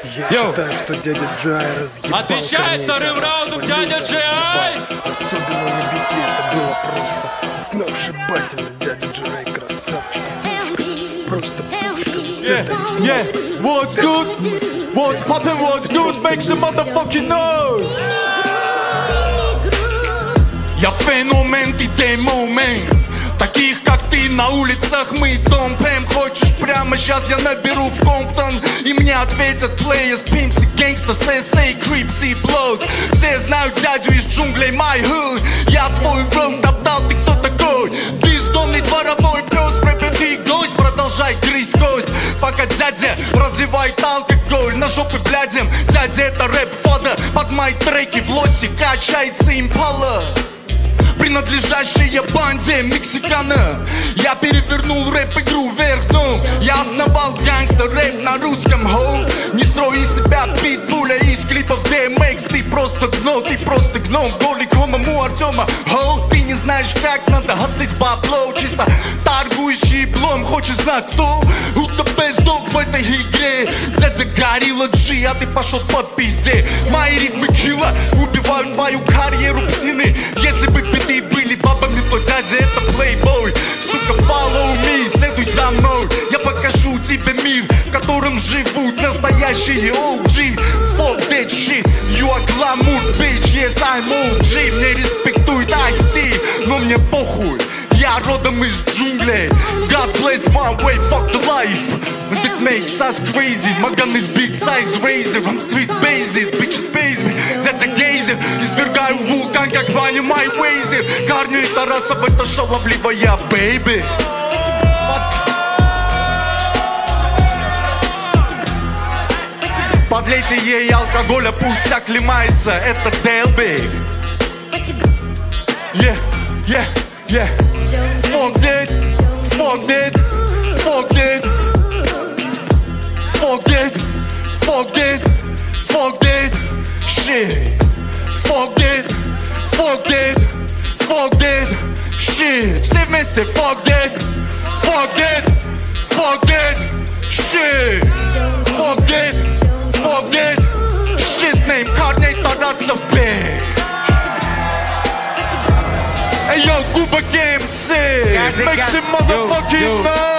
Я считаю, что дядя Джай разъебал. Отвечает вторым раундом дядя Джай! Особенно на бите это было просто сногсшибательно. Дядя Джай красавчик. Просто Yeah, what's good? What's poppin', what's good? Make some motherfucking noise! Я феномен, ты демомен. Таких как ты на улицах мы домпем. Хочешь прямо сейчас я наберу в Комптон, и мне ответят players, pimps и gangsters, sensei, creeps и bloods. Все знают дядю из джунглей, my hood. Я твой рот топтал, ты кто такой? Бездомный дворовой пес, в рэпе ты гость. Продолжай грызть кость, пока дядя разливает алкоголь. На жопы блядем, дядя это рэп-фода. Под мои треки в лосе качается импала, принадлежащая банде мексикана. Я перевернул рэп-игру вверх дном. Я основал гангстер-рэп на русском, хоу. Не строй из себя питбуля из клипов DMX. Ты просто гном, ты просто гном. В горле комому Артема, хоу. Ты не знаешь, как надо хаслить бабло. Чисто торгуешь еблом, хочешь знать, кто? Who the best dog в этой игре? Дядя Горилла G, а ты пошел по пизде. Мои рифмы килла убивают твою карьеру псины. Если бы биты были бабами, то дядя это плейбой. Сука, follow me, следуй за мной. Я покажу тебе мир, в котором живут настоящие OG. Fuck that shit, you are glamour bitch. Yes, I'm OG, мне респектует Ice-T, но мне похуй. Я родом из джунглей. God bless my way, fuck the life. And it makes us crazy. My gun is big size razor. I'm street based, bitches pays me. Дядя Гейзер, извергаю вулкан, как Ваня май Вейзер. Корню и Тарасов, это шаловливая бэйби. Подлейте ей алкоголя, пусть оклемается. Это Делби. Yeah, yeah, yeah. Fuck that, fuck that, fuck that. Fuck that, fuck that, fuck that shit. Fuck that, fuck that, fuck that shit. Все вместе, fuck that, fuck that, fuck that shit. Fuck that shit name, Корней Тарасов, bitch. Эй, yo, Кубок МЦ, make some motherfucking noise.